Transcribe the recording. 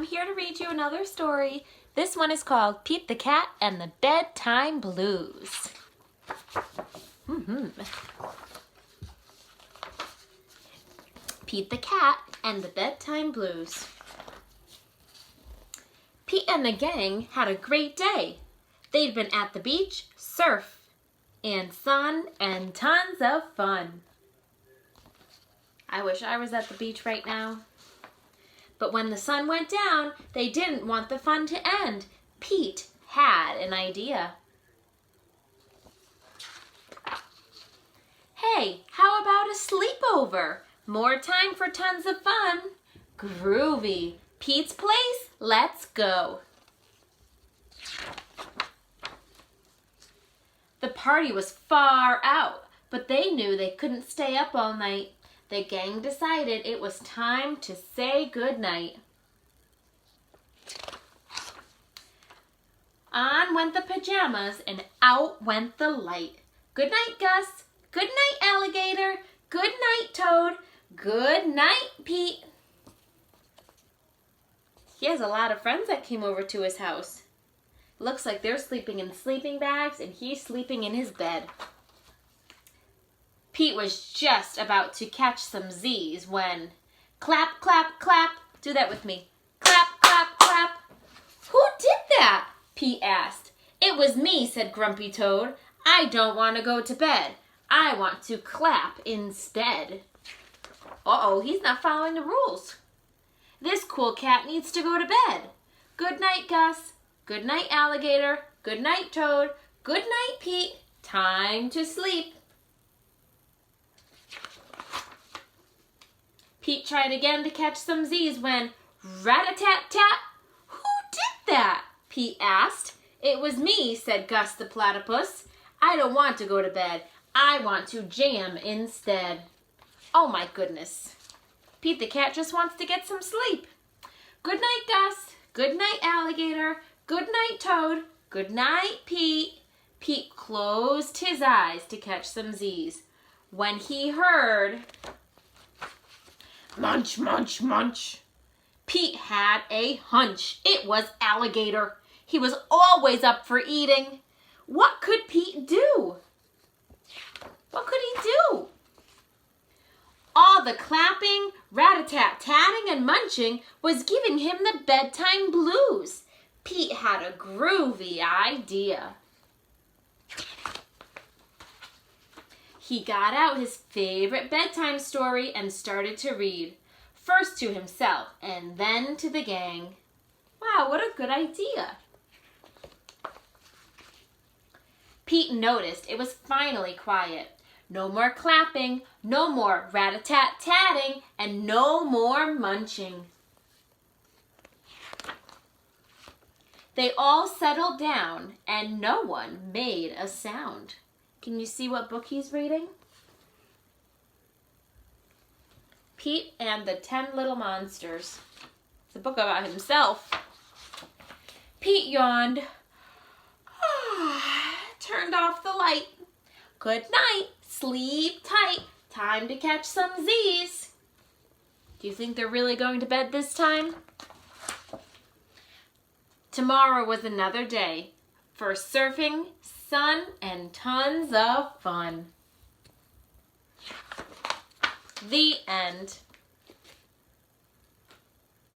I'm here to read you another story. This one is called Pete the Cat and the Bedtime Blues. Pete the Cat and the Bedtime Blues. Pete and the gang had a great day. They'd been at the beach, surf, and sun, and tons of fun. I wish I was at the beach right now. But when the sun went down, they didn't want the fun to end. Pete had an idea. Hey, how about a sleepover? More time for tons of fun. Groovy. Pete's place, let's go. The party was far out, but they knew they couldn't stay up all night. The gang decided it was time to say goodnight. On went the pajamas and out went the light. Good night, Gus. Good night, Alligator. Good night, Toad. Good night, Pete. He has a lot of friends that came over to his house. Looks like they're sleeping in sleeping bags and he's sleeping in his bed. Pete was just about to catch some Z's when clap, clap, clap. Do that with me. Clap, clap, clap. Who did that? Pete asked. It was me, said Grumpy Toad. I don't want to go to bed. I want to clap instead. Uh-oh, he's not following the rules. This cool cat needs to go to bed. Good night, Gus. Good night, Alligator. Good night, Toad. Good night, Pete. Time to sleep. Pete tried again to catch some Z's when rat-a-tat-tat. Who did that? Pete asked. It was me, said Gus the platypus. I don't want to go to bed. I want to jam instead. Oh my goodness. Pete the cat just wants to get some sleep. Good night, Gus. Good night, Alligator. Good night, Toad. Good night, Pete. Pete closed his eyes to catch some Z's when he heard munch, munch, munch. Pete had a hunch. It was Alligator. He was always up for eating. What could Pete do? What could he do? All the clapping, rat-a-tat-tatting, and munching was giving him the bedtime blues. Pete had a groovy idea. He got out his favorite bedtime story and started to read, first to himself and then to the gang. Wow, what a good idea. Pete noticed it was finally quiet. No more clapping, no more rat-a-tat-tatting, and no more munching. They all settled down, and no one made a sound. Can you see what book he's reading? Pete and the 10 Little Monsters. It's a book about himself. Pete yawned, turned off the light. Good night, sleep tight, time to catch some Z's. Do you think they're really going to bed this time? Tomorrow was another day for surfing, sun, and tons of fun. The end.